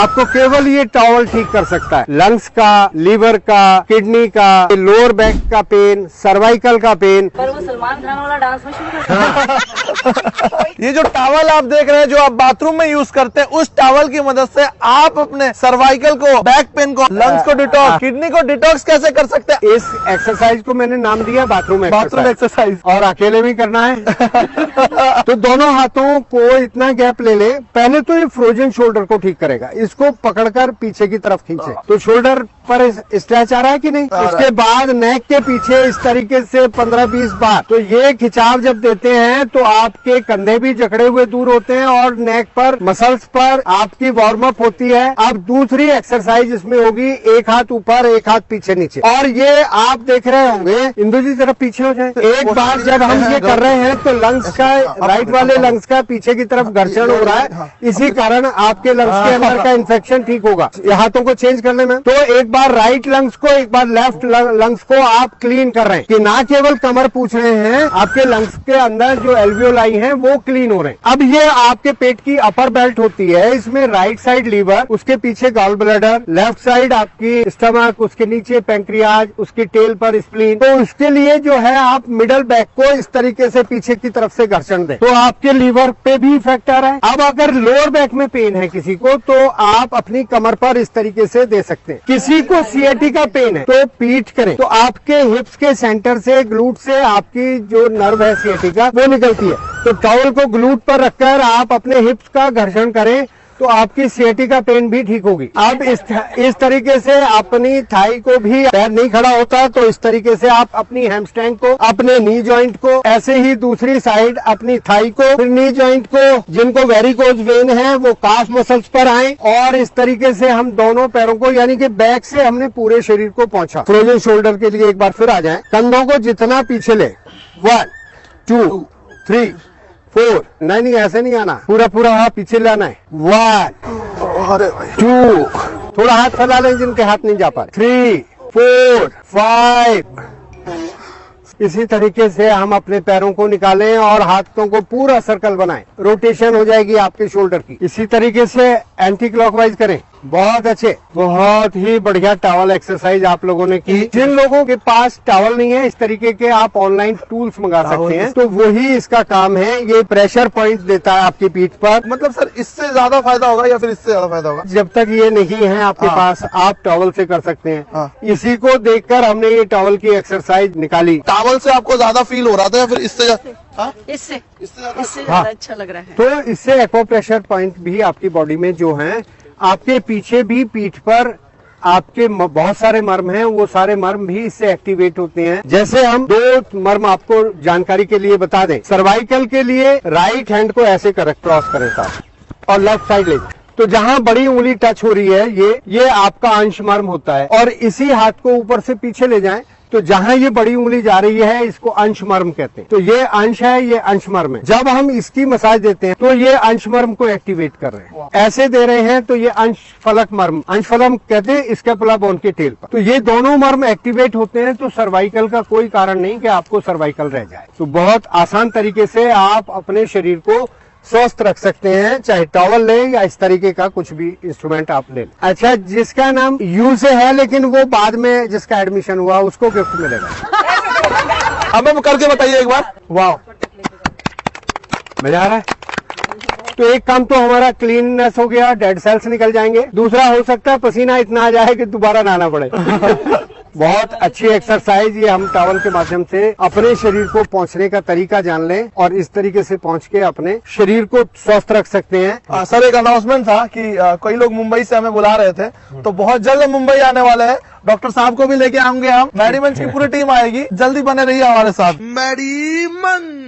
आपको केवल ये टॉवल ठीक कर सकता है। लंग्स का, लीवर का, किडनी का, लोअर बैक का पेन, सर्वाइकल का पेन। पर वो सलमान खान वाला डांस में शुरू कर ये जो टॉवल आप देख रहे हैं जो आप बाथरूम में यूज करते हैं, उस टॉवल की मदद से आप अपने सर्वाइकल को, बैक पेन को, लंग्स को डिटॉक्स, किडनी को डिटॉक्स कैसे कर सकते हैं? इस एक्सरसाइज को मैंने नाम दिया बाथरूम एक्सरसाइज। और अकेले भी करना है। तो दोनों हाथों को इतना गैप ले ले। पहले तो ये फ्रोजन शोल्डर को ठीक करेगा। इसको पकड़कर पीछे की तरफ खींचे तो शोल्डर पर स्ट्रेच आ रहा है कि नहीं। उसके बाद नेक के पीछे इस तरीके से 15-20 बार। तो ये खिंचाव जब देते हैं तो आपके कंधे भी जकड़े हुए दूर होते हैं और नेक पर, मसल्स पर आपकी वार्म अप होती है। अब दूसरी एक्सरसाइज इसमें होगी, एक हाथ ऊपर, एक हाथ पीछे नीचे। और ये आप देख रहे होंगे, इंदु जी जरा पीछे हो जाए। एक बार जब हम ये कर रहे हैं तो लंग्स का, राइट वाले लंग्स का पीछे की तरफ घर्षण हो रहा है। इसी कारण आपके लंग्स के अंदर का इन्फेक्शन ठीक होगा। ये हाथों को चेंज कर लेना। तो एक बार राइट लंग्स को, एक बार लेफ्ट लंग्स को आप क्लीन कर रहे हैं कि ना केवल कमर पूछ रहे हैं, आपके लंग्स के अंदर जो एल्वियोलाई हैं वो क्लीन हो रहे हैं। अब ये आपके पेट की अपर बेल्ट होती है। इसमें राइट साइड लीवर, उसके पीछे गॉल ब्लैडर, लेफ्ट साइड आपकी स्टमक, उसके नीचे पैंक्रियाज, उसकी टेल पर स्प्लीन। तो उसके लिए जो है आप मिडल बैक को इस तरीके से पीछे की तरफ से घर्षण दें तो आपके लीवर पे भी इफेक्ट आ रहा है। अब अगर लोअर बैक में पेन है किसी को तो आप अपनी कमर पर इस तरीके से दे सकते हैं। किसी को सीएटी का पेन है तो पीठ करें तो आपके हिप्स के सेंटर से, ग्लूट से आपकी जो नर्व है सीएटी का वो निकलती है। तो टॉवल को ग्लूट पर रखकर आप अपने हिप्स का घर्षण करें तो आपकी सीएटी का पेन भी ठीक होगी। अब इस तरीके से अपनी थाई को भी, पैर नहीं खड़ा होता तो इस तरीके से आप अपनी हैमस्ट्रिंग को, अपने नी जॉइंट को, ऐसे ही दूसरी साइड अपनी थाई को, फिर नी जॉइंट को, जिनको वेरिकोज वेन है वो काफ मसल्स पर आए। और इस तरीके से हम दोनों पैरों को, यानी कि बैक से हमने पूरे शरीर को पहुंचा। फ्रोजन शोल्डर के लिए एक बार फिर आ जाए। कंधों को जितना पीछे ले, 1 2 3 4, नहीं ऐसे नहीं आना, पूरा पूरा हाथ पीछे लाना है। 1 2, थोड़ा हाथ फैला लें जिनके हाथ नहीं जा पा रहे। 3 4 5। इसी तरीके से हम अपने पैरों को निकालें और हाथों को पूरा सर्कल बनाएं। रोटेशन हो जाएगी आपके शोल्डर की। इसी तरीके से एंटी क्लॉकवाइज करें। बहुत अच्छे, बहुत ही बढ़िया टॉवल एक्सरसाइज आप लोगों ने की। जिन लोगों के पास टॉवल नहीं है, इस तरीके के आप ऑनलाइन टूल्स मंगा सकते हैं। तो वही इसका काम है। ये प्रेशर पॉइंट देता है आपकी पीठ पर। मतलब सर इससे ज्यादा फायदा होगा या फिर इससे ज्यादा फायदा होगा? जब तक ये नहीं है आपके पास, आप टॉवल से कर सकते हैं। इसी को देखकर हमने ये टॉवल की एक्सरसाइज निकाली। टॉवल से आपको ज्यादा फील हो रहा था या फिर इससे? इससे ज्यादा अच्छा लग रहा है। तो इससे एक्वा प्रेशर पॉइंट भी आपकी बॉडी में जो है, आपके पीछे भी पीठ पर आपके बहुत सारे मर्म हैं, वो सारे मर्म भी इससे एक्टिवेट होते हैं। जैसे हम 2 मर्म आपको जानकारी के लिए बता दें। सर्वाइकल के लिए राइट हैंड को ऐसे क्रॉस करें साथ और लेफ्ट साइड ले, तो जहां बड़ी उंगली टच हो रही है ये आपका अंश मर्म होता है। और इसी हाथ को ऊपर से पीछे ले जाएं तो जहां ये बड़ी उंगली जा रही है इसको अंश मर्म कहते हैं। तो ये अंश है, ये अंश मर्म है। जब हम इसकी मसाज देते हैं तो ये अंश मर्म को एक्टिवेट कर रहे हैं। ऐसे दे रहे हैं तो ये अंश फलक मर्म, अंश फलक कहते हैं स्कैपुला बोन के टेल पर। तो ये दोनों मर्म एक्टिवेट होते हैं तो सर्वाइकल का कोई कारण नहीं कि आपको सर्वाइकल रह जाए। तो बहुत आसान तरीके से आप अपने शरीर को स्वस्थ रख सकते हैं, चाहे टॉवल लें या इस तरीके का कुछ भी इंस्ट्रूमेंट आप लें। अच्छा, जिसका नाम यू से है लेकिन वो बाद में जिसका एडमिशन हुआ उसको गिफ्ट मिलेगा। हमें करके बताइए एक बार। वाह, मजा आ रहा है। तो एक काम तो हमारा क्लीननेस हो गया, डेड सेल्स निकल जाएंगे। दूसरा हो सकता है पसीना इतना आ जाए कि दोबारा नहाना पड़े। बहुत अच्छी एक्सरसाइज ये हम टॉवल के माध्यम से अपने शरीर को पहुंचने का तरीका जान लें और इस तरीके से पहुंच के अपने शरीर को स्वस्थ रख सकते हैं। सर एक अनाउंसमेंट था कि कई लोग मुंबई से हमें बुला रहे थे, तो बहुत जल्द मुंबई आने वाले हैं। डॉक्टर साहब को भी लेके आएंगे हम। मैडी मंच की पूरी टीम आएगी, जल्दी बने रहिए हमारे साथ। मैडी मंच।